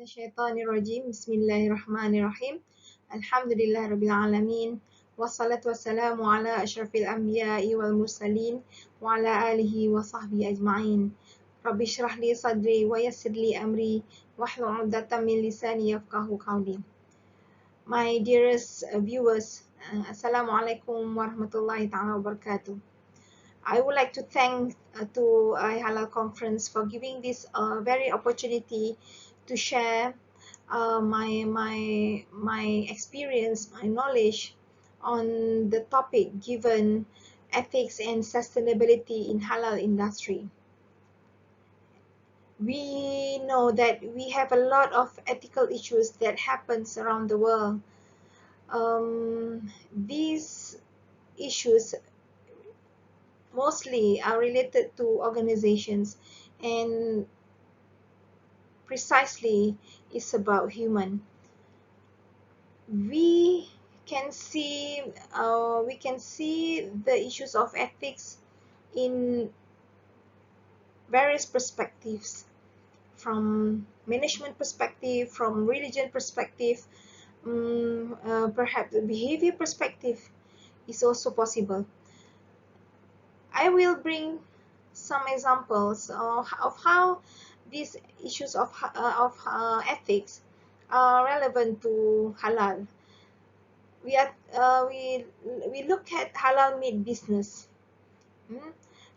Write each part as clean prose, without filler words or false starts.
Minasyaitonirrajim. Bismillahirrahmanirrahim. Alhamdulillahirabbil alamin. Wassalatu wassalamu ala asyrafil anbiya'i wal mursalin wa ala alihi wa sahbihi ajma'in. Rabbi shrah li sadri wa yassir li amri wahlul 'uqdatam min lisani yafqahu qawli. My dearest viewers, Assalamualaikum warahmatullahi ta'ala wabarakatuh. I would like to thank to Halal Conference for giving this very opportunity to share my experience, my knowledge on the topic given ethics and sustainability in halal industry. We know that we have a lot of ethical issues that happens around the world. These issues mostly are related to organizations, and precisely is about human. We can see the issues of ethics in various perspectives, from management perspective, from religion perspective, perhaps the behavior perspective is also possible. I will bring some examples of how these issues of ethics are relevant to halal. We look at halal meat business.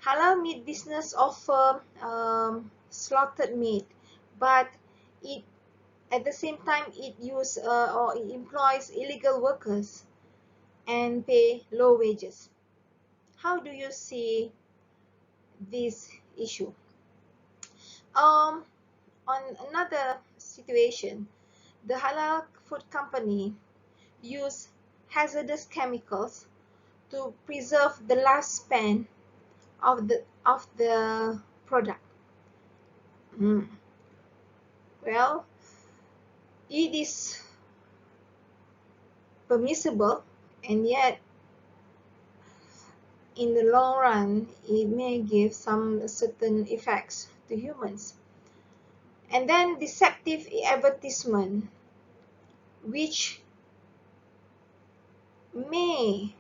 Halal meat business offer slaughtered meat, but it at the same time it employs illegal workers and pay low wages. How do you see this issue? On another situation, the halal food company use hazardous chemicals to preserve the lifespan of the product. Well, it is permissible, and yet in the long run it may give some certain effects to humans. And then deceptive advertisement, which may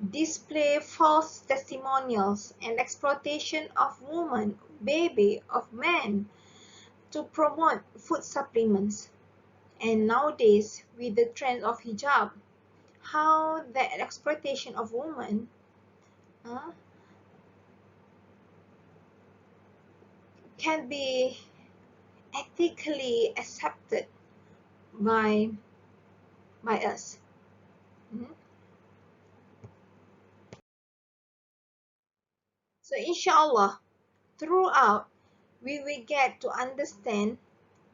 display false testimonials and exploitation of women, baby, of men to promote food supplements. And nowadays, with the trend of hijab, how the exploitation of women can be ethically accepted by us. So inshallah, throughout we will get to understand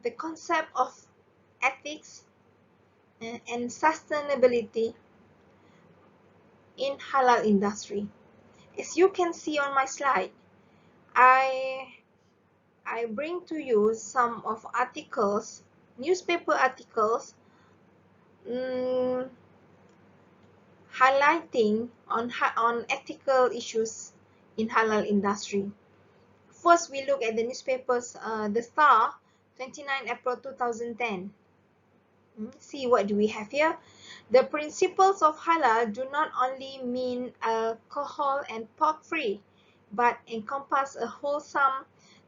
the concept of ethics and sustainability in halal industry. As you can see on my slide, I bring to you some of articles, newspaper articles, highlighting on ethical issues in halal industry. First, we look at the newspapers, The Star, 29 April 2010. See what do we have here. The principles of halal do not only mean alcohol and pork free, but encompass a wholesome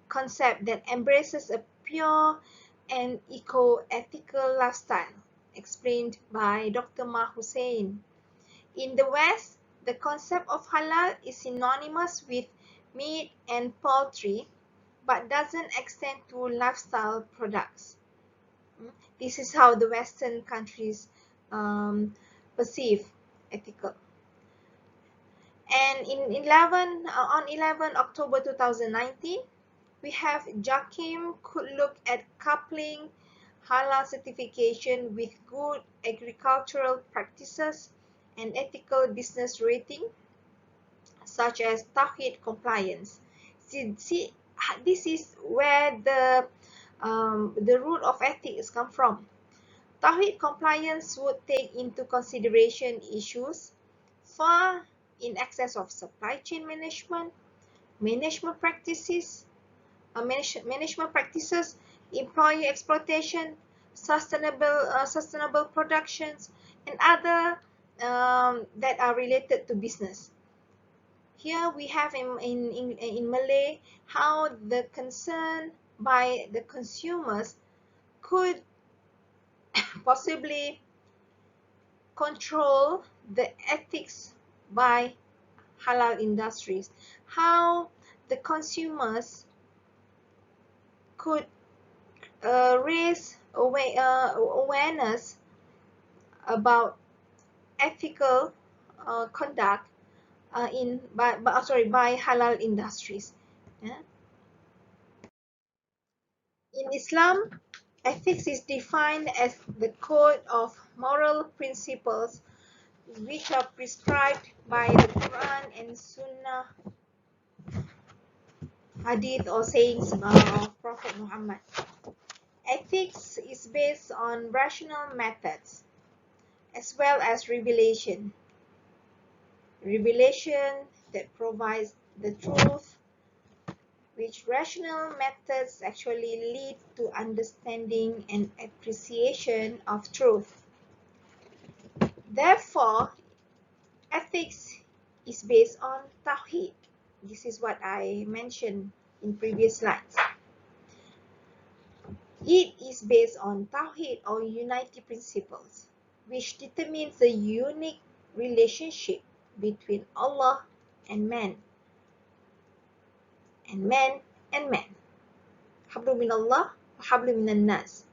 concept that embraces a pure and eco-ethical lifestyle, explained by Dr. Ma Hussein. In the West, the concept of halal is synonymous with meat and poultry, but doesn't extend to lifestyle products. This is how the Western countries perceive ethical. And on 11 October 2019, we have Jakim could look at coupling halal certification with good agricultural practices and ethical business rating, such as Tawhid compliance. See, this is where the root of ethics come from. Tawhid compliance would take into consideration issues far in excess of supply chain management, management practices, employee exploitation, sustainable productions, and other that are related to business. Here we have in Malay how the concern by the consumers could possibly control the ethics by halal industries, how the consumers could raise awareness about ethical conduct by halal industries. Yeah. In Islam, ethics is defined as the code of moral principles which are prescribed by the Quran and Sunnah, Hadith, or sayings of Prophet Muhammad. Ethics is based on rational methods as well as revelation. Revelation that provides the truth, which rational methods actually lead to understanding and appreciation of truth. Therefore, ethics is based on Tawheed. This is what I mentioned in previous slides. It is based on Tawheed or unity principles, which determines the unique relationship between Allah and man, and man and man. Hablu min Allah wa hablu minan nas.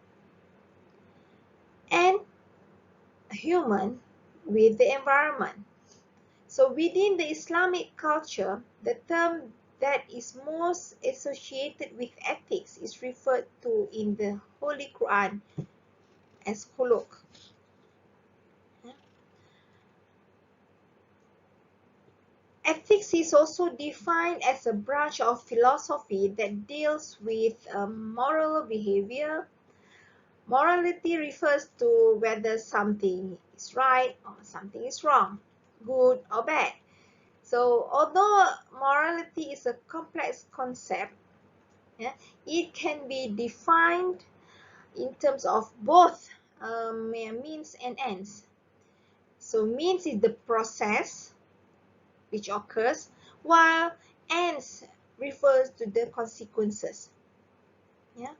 And human with the environment. So within the Islamic culture, the term that is most associated with ethics is referred to in the Holy Quran as khuluq. Ethics is also defined as a branch of philosophy that deals with moral behavior. Morality refers to whether something is right or something is wrong, good or bad. So although morality is a complex concept, yeah, it can be defined in terms of both means and ends. So means is the process which occurs, while ends refers to the consequences. Yeah,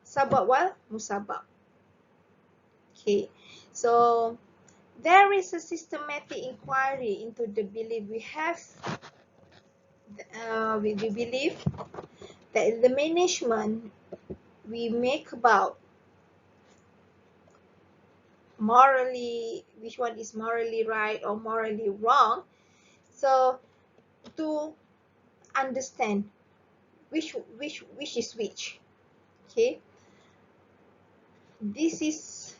sabab wal musabab. Okay, so there is a systematic inquiry into the belief we have. We believe that the management we make about morally, which one is morally right or morally wrong. So to understand which is which. Okay, this is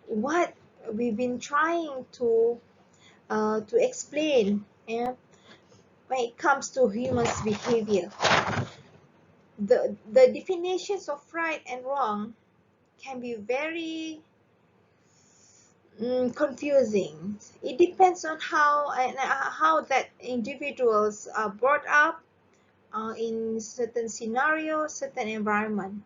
what we've been trying to explain, yeah, when it comes to humans' behavior. The definitions of right and wrong can be very confusing. It depends on how that individuals are brought up in certain scenario, certain environment.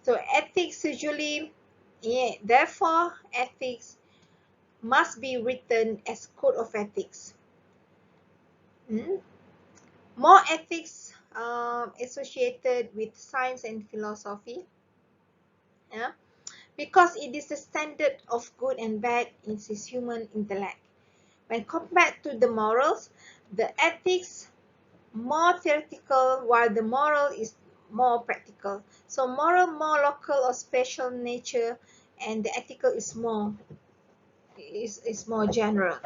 So ethics usually, yeah, therefore ethics must be written as code of ethics. More ethics associated with science and philosophy, yeah, because it is the standard of good and bad in this human intellect. When compared to the morals, the ethics more theoretical, while the moral is more practical. So moral more local or special nature, and the ethical is more general.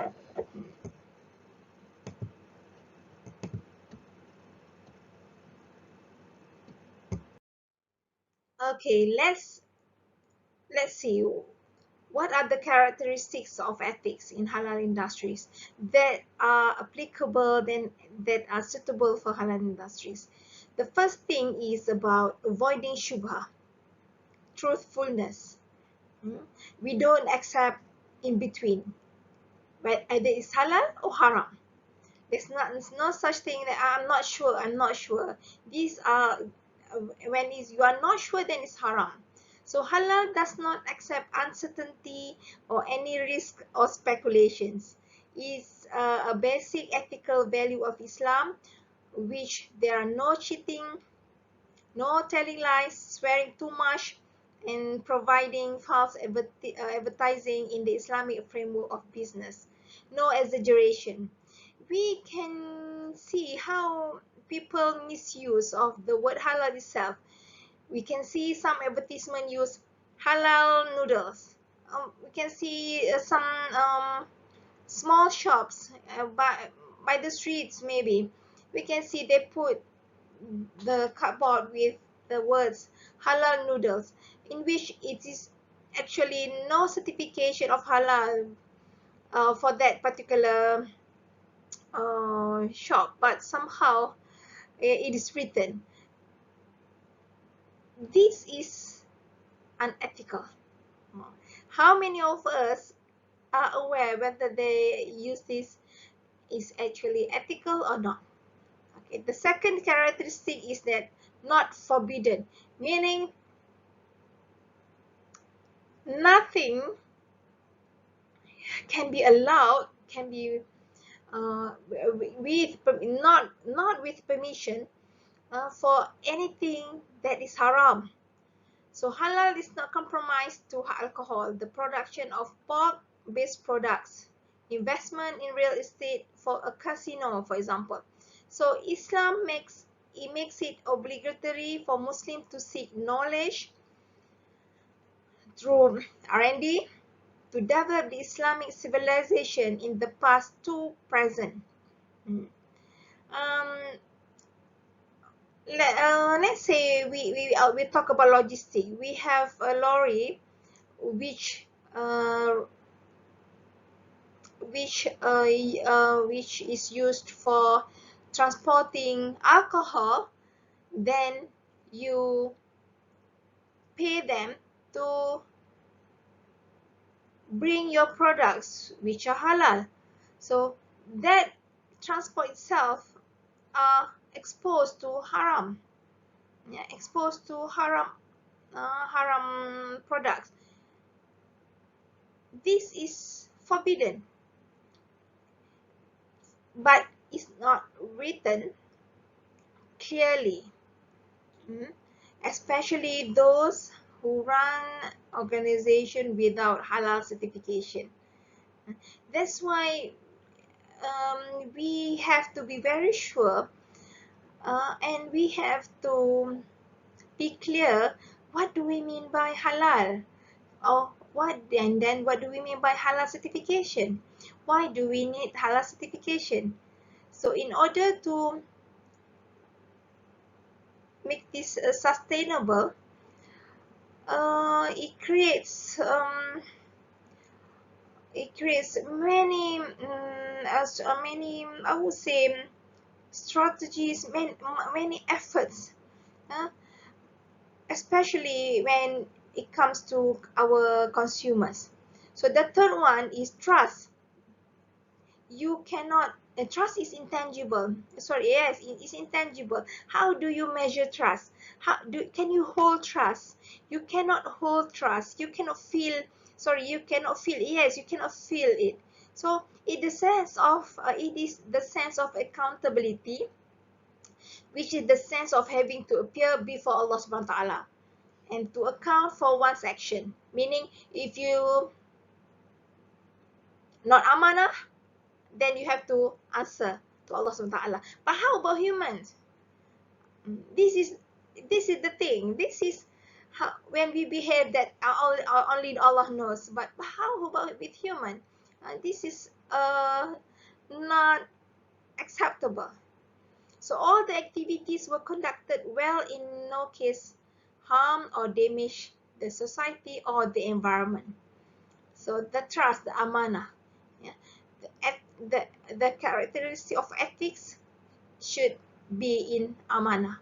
Okay, let's see what are the characteristics of ethics in halal industries that are applicable, then that are suitable for halal industries. The first thing is about avoiding shubha, truthfulness. We don't accept in between, but either it's halal or haram. There's no such thing that I'm not sure. These are you are not sure, then it's haram. So halal does not accept uncertainty or any risk or speculations. It's a basic ethical value of Islam, which there are no cheating, no telling lies, swearing too much, and providing false advertising in the Islamic framework of business. No exaggeration. We can see how people misuse of the word halal itself. We can see some advertisement use halal noodles. We can see some small shops by the streets, maybe we can see they put the cardboard with the words halal noodles, in which it is actually no certification of halal for that particular shop, but somehow it is written. This is unethical. How many of us are aware whether they use this is actually ethical or not? Okay. The second characteristic is that not forbidden, meaning nothing can be allowed, can be with not with permission for anything that is haram. So halal is not compromised to alcohol, the production of pork-based products, investment in real estate for a casino, for example. So Islam makes it obligatory for Muslims to seek knowledge through R&D to develop the Islamic civilization in the past to present. Let's say we talk about logistics. We have a lorry which is used for transporting alcohol. Then you pay them to bring your products which are halal. So that transport itself are exposed to haram, exposed to haram products. This is forbidden, but it's not written clearly, especially those who run organization without halal certification. That's why we have to be very sure, and we have to be clear what do we mean by halal, or and then what do we mean by halal certification? Why do we need halal certification? So in order to make this sustainable, it creates many I would say strategies, many efforts, especially when it comes to our consumers. So the third one is trust. You cannot, trust is intangible. Sorry, yes, it's intangible. How do you measure trust? Can you hold trust? You cannot hold trust. You cannot feel, you cannot feel, yes, you cannot feel it. So it is the sense of accountability, which is the sense of having to appear before Allah subhanahu wa ta'ala and to account for one's action. Meaning, if you not amanah, then you have to answer to Allah subhanahu wa ta'ala. But how about humans? This is the thing. This is how, when we behave, that only Allah knows. But how about with human? This is not acceptable. So all the activities were conducted well, in no case harm or damage the society or the environment. So the trust, the amanah, the characteristic of ethics should be in amanah.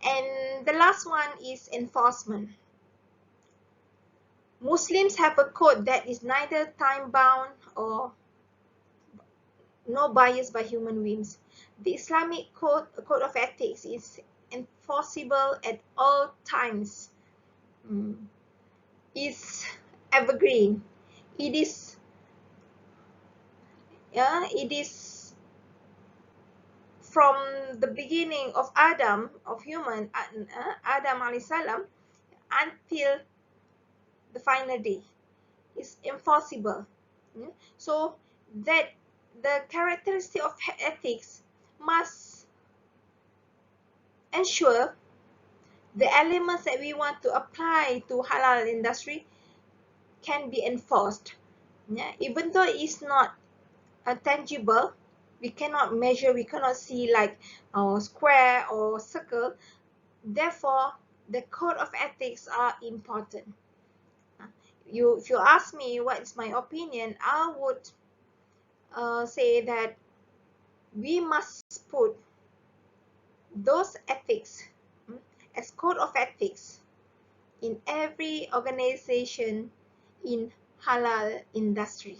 And the last one is enforcement. Muslims have a code that is neither time-bound or no bias by human whims. The Islamic code of ethics is enforceable at all times, is evergreen. It is from the beginning of Adam, of human, Adam alayhi salam, until the final day. Is enforceable. So that the characteristic of ethics must ensure the elements that we want to apply to halal industry can be enforced. Even though it's not tangible, we cannot measure, we cannot see like square or circle. Therefore, the code of ethics are important. If you ask me what is my opinion, I would say that we must put those ethics as code of ethics in every organization in halal industry.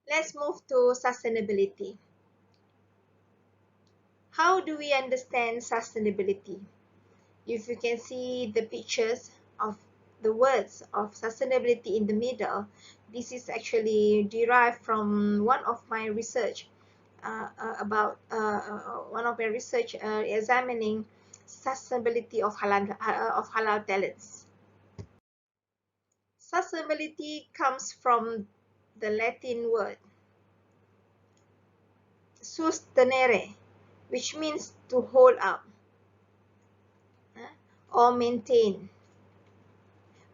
Let's move to sustainability. How do we understand sustainability? If you can see the pictures of the words of sustainability in the middle, this is actually derived from one of my research examining sustainability of halal talents. Sustainability comes from the Latin word sustenere, which means to hold up or maintain.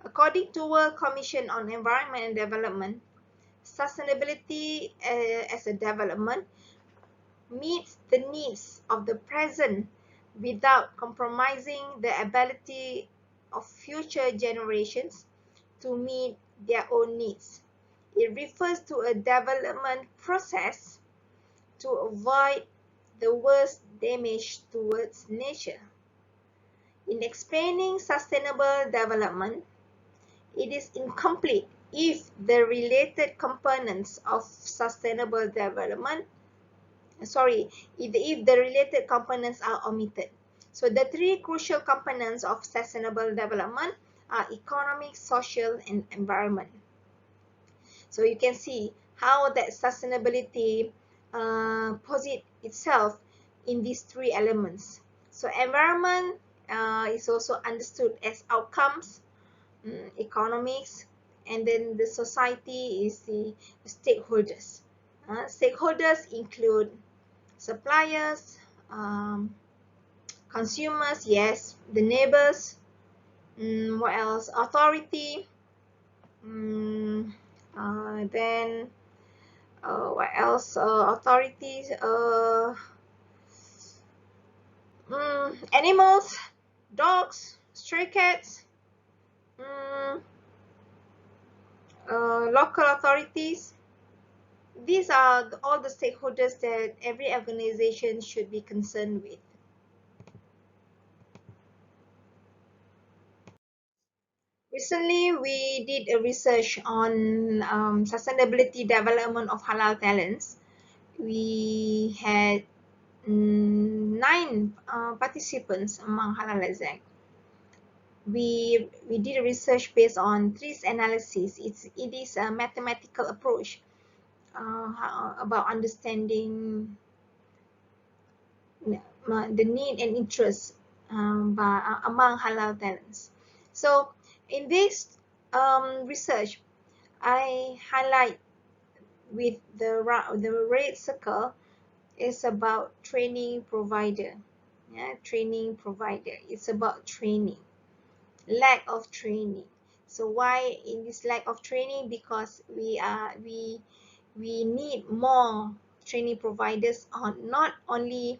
According to World Commission on Environment and Development, sustainability as a development meets the needs of the present without compromising the ability of future generations to meet their own needs. It refers to a development process to avoid the worst damage towards nature. In explaining sustainable development, it is incomplete if the related components of sustainable development, if the related components are omitted. So the three crucial components of sustainable development are economic, social, and environment. So you can see how that sustainability posits itself in these three elements. So environment is also understood as outcomes, economics, and then the society is the stakeholders. Stakeholders include suppliers, consumers, yes, the neighbors, what else, authority, then what else, authorities, animals, dogs, stray cats, local authorities. These are all the stakeholders that every organization should be concerned with. Recently, we did a research on sustainability development of halal talents. We had 9 participants among halal exec. We did a research based on TRIS analysis. It is a mathematical approach about understanding the need and interest among halal talents. So in this research, I highlight with the red circle is about training provider. Training provider. It's about training. Lack of training. So why in this lack of training? Because we need more training providers on not only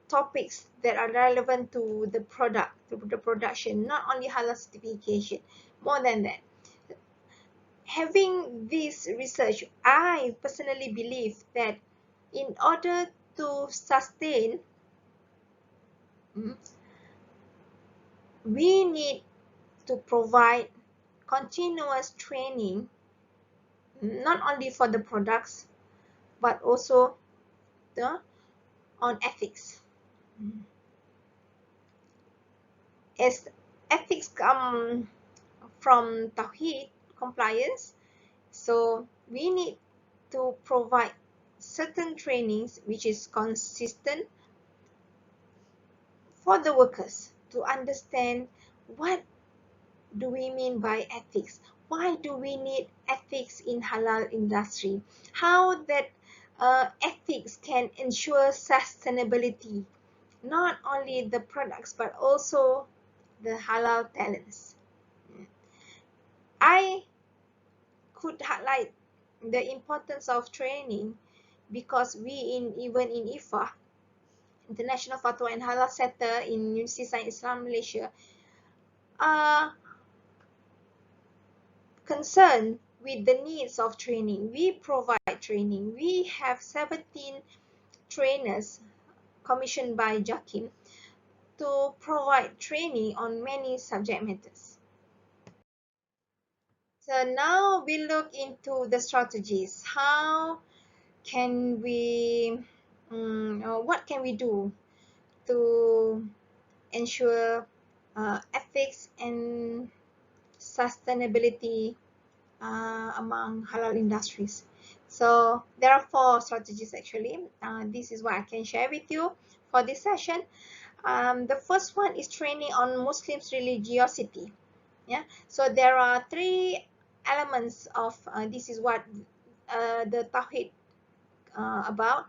topics that are relevant to the product, to the production, not only halal certification, more than that. Having this research, I personally believe that in order to sustain, we need to provide continuous training, not only for the products, but also on ethics. As ethics come from Tawheed compliance, so we need to provide certain trainings which is consistent for the workers to understand what do we mean by ethics, why do we need ethics in halal industry, how that ethics can ensure sustainability, not only the products but also the halal talents. I could highlight the importance of training because we even in IFFAH, International Fatwa and Halal Center in Universiti Sains Islam Malaysia, are concerned with the needs of training. We provide training. We have 17 trainers commissioned by JAKIM to provide training on many subject matters. So now we look into the strategies. How can we, what can we do to ensure ethics and sustainability among halal industries? So there are 4 strategies actually. This is what I can share with you for this session. The first one is training on Muslims' religiosity. Yeah, so there are 3 elements of this is what the Tawheed about.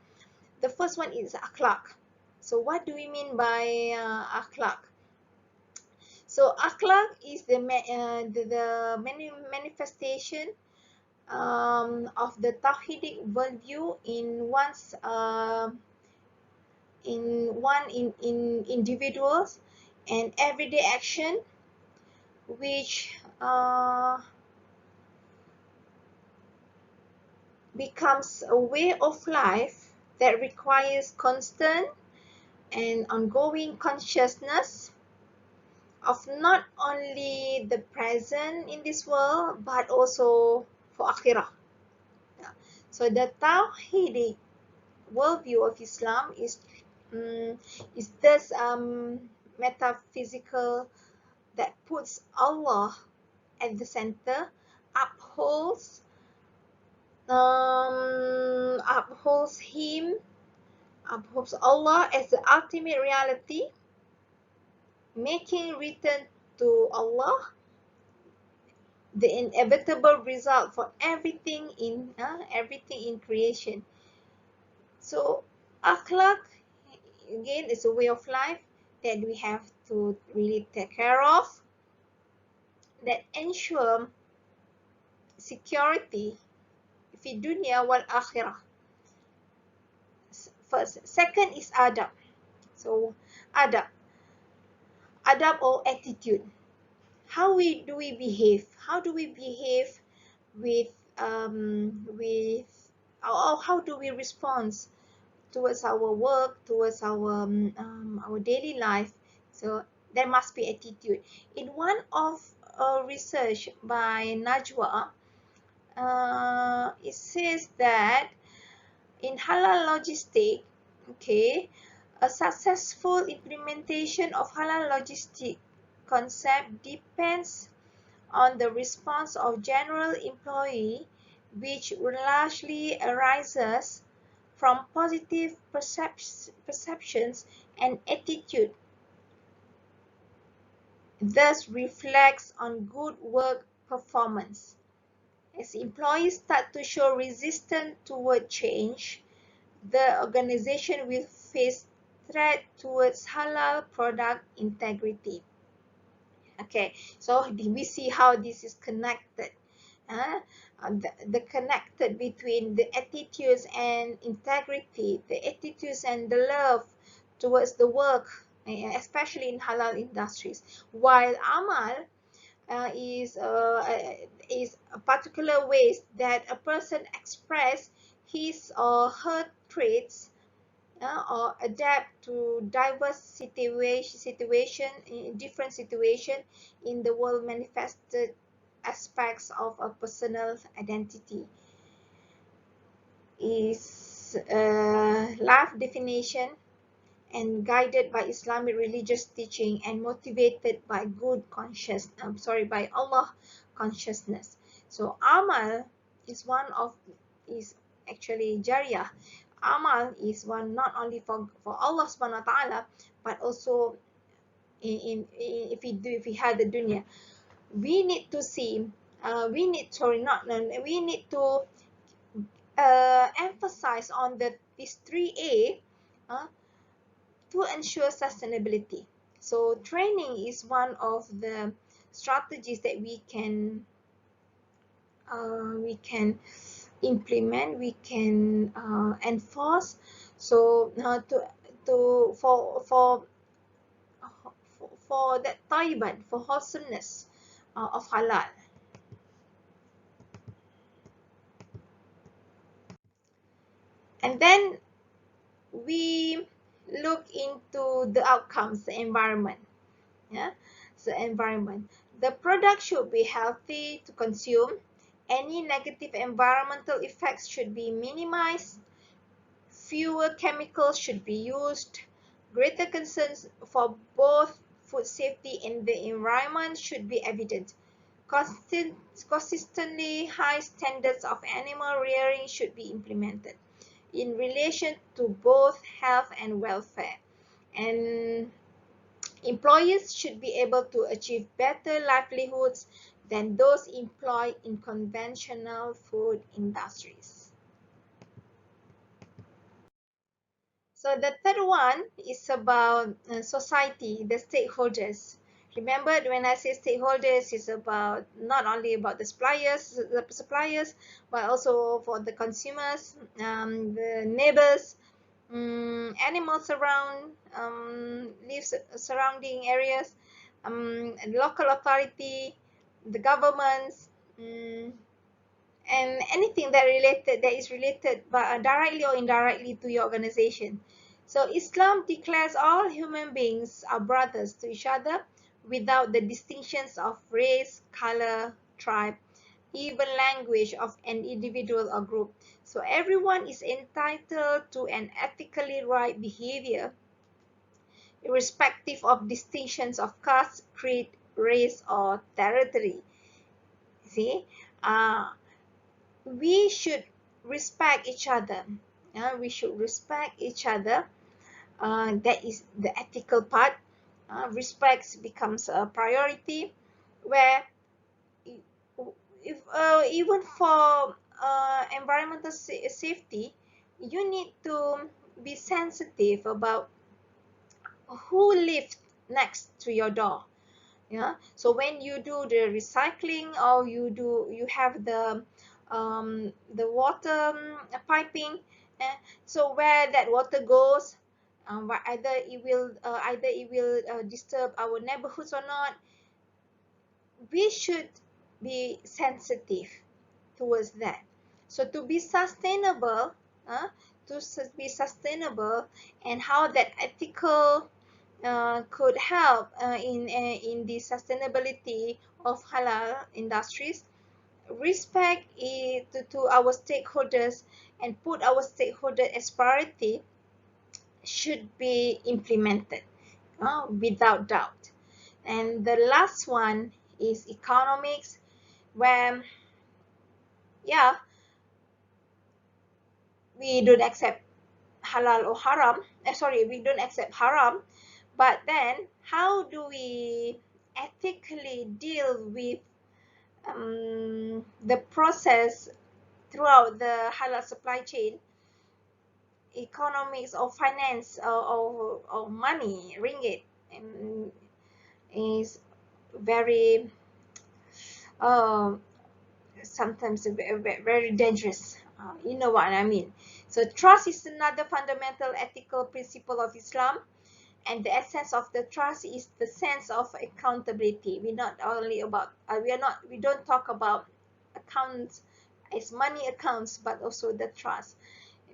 The first one is akhlaq. So what do we mean by akhlaq? So akhlaq is the manifestation of the Tawhidic worldview in one's in individuals and everyday action, which becomes a way of life that requires constant and ongoing consciousness of not only the present in this world but also for akhirah. So the Tawhidic worldview of Islam is this metaphysical that puts Allah at the center, upholds Allah as the ultimate reality, making return to Allah the inevitable result for everything in creation. So akhlaq again is a way of life that we have to really take care of, that ensure security fi dunya wal akhirah. First, second is adab. So adab or attitude. How do we behave? How do we behave with how do we respond towards our work, towards our daily life? So there must be attitude. In one of research by Najwa, it says that in halal logistic, okay, a successful implementation of halal logistic concept depends on the response of general employee, which largely arises from positive perceptions and attitude, thus reflects on good work performance. As employees start to show resistance toward change, the organization will face threat towards halal product integrity. Okay, so we see how this is connected. The connected between the attitudes and integrity, the attitudes and the love towards the work, especially in halal industries. While amal is a particular ways that a person express his or her traits or adapt to diverse situation in different situation in the world, manifested aspects of a personal identity is life definition and guided by Islamic religious teaching and motivated by by Allah consciousness. So amal is actually jariyah. Amal is one not only for Allah subhanahu wa ta'ala, but also if we had the dunya. We need to see, we need, sorry, not, we need to emphasize on these 3A to ensure sustainability. So training is one of the strategies that we can implement, we can enforce. So for that tayyiban, for wholesomeness of halal. And then we look into the outcomes, the environment. Yeah, so environment. The product should be healthy to consume. Any negative environmental effects should be minimized. Fewer chemicals should be used. Greater concerns for both food safety and the environment should be evident. Consistently high standards of animal rearing should be implemented in relation to both health and welfare. And employers should be able to achieve better livelihoods than those employed in conventional food industries. So the third one is about society, the stakeholders. Remember, when I say stakeholders, it's about not only about the suppliers, but also for the consumers, the neighbors, animals around, lives surrounding areas, local authority, the governments, and anything that is related directly or indirectly to your organization. So Islam declares all human beings are brothers to each other without the distinctions of race, color, tribe, even language of an individual or group. So everyone is entitled to an ethically right behavior, irrespective of distinctions of caste, creed, race, or territory. See, we should respect each other. We should respect each other. That is the ethical part. Respect becomes a priority, where if even for environmental safety, you need to be sensitive about who lives next to your door. Yeah, so when you do the recycling, or you have the water piping, so where that water goes, either it will disturb our neighborhoods or not. We should be sensitive towards that. So to be sustainable, and how that ethical could help in the sustainability of halal industries, respect to our stakeholders and put our stakeholder as priority should be implemented without doubt. And the last one is economics, where we don't accept halal or haram. We don't accept haram, but then how do we ethically deal with the process throughout the halal supply chain? Economics or finance or money, ringgit, is very sometimes very dangerous. You know what I mean. So trust is another fundamental ethical principle of Islam, and the essence of the trust is the sense of accountability. We don't talk about accounts as money accounts, but also the trust,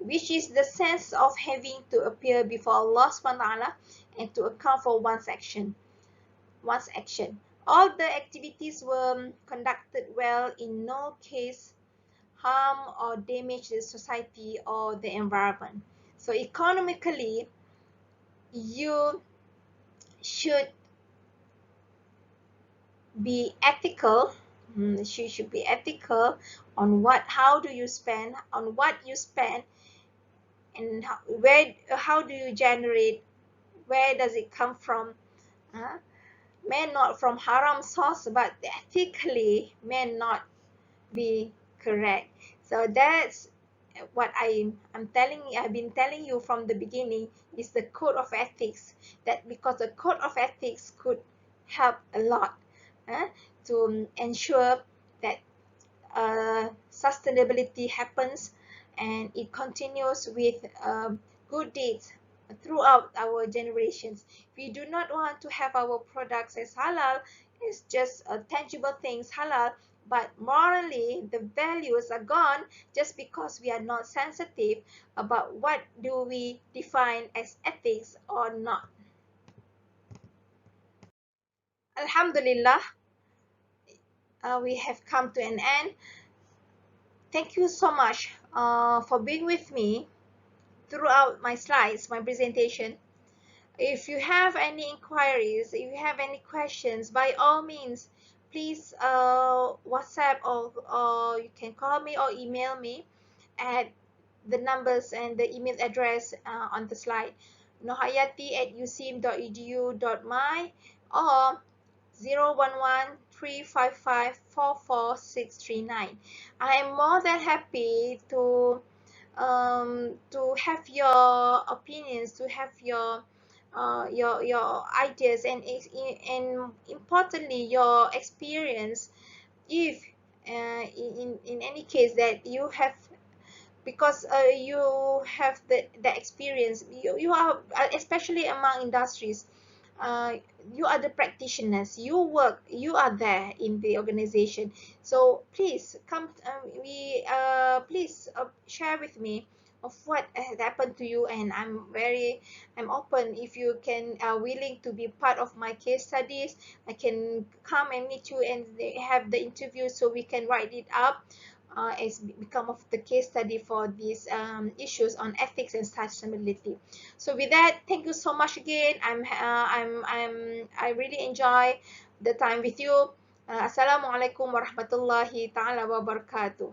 which is the sense of having to appear before Allah subhanahu wa ta'ala and to account for one's action. All the activities were conducted well. In no case harm or damage the society or the environment. So economically, you should be ethical. She should be ethical on how do you spend, on what you spend, and how do you generate, where does it come from. uh, may not from haram source, but ethically may not be correct. So that's what I've been telling you from the beginning, is the code of ethics. That because the code of ethics could help a lot to ensure that sustainability happens, and it continues with good deeds throughout our generations. We do not want to have our products as halal. It's just tangible things halal, but morally the values are gone just because we are not sensitive about what do we define as ethics or not. Alhamdulillah, we have come to an end. Thank you so much for being with me throughout my slides, my presentation. If you have any inquiries, if you have any questions, by all means, please WhatsApp, or you can call me or email me at the numbers and the email address on the slide, nohayati@ucim.edu.my, or 011-355-44639. I am more than happy to have your opinions, to have your ideas, and importantly your experience. If in any case that you have, because you have the experience, you are especially among industries, uh, you are the practitioners, you are there in the organization. So please come, please share with me of what has happened to you, and I'm open. If you can willing to be part of my case studies, I can come and meet you and have the interview, so we can write it up as become of the case study for these issues on ethics and sustainability. So with that, thank you so much again. I really enjoy the time with you. Assalamualaikum warahmatullahi taala wabarakatuh.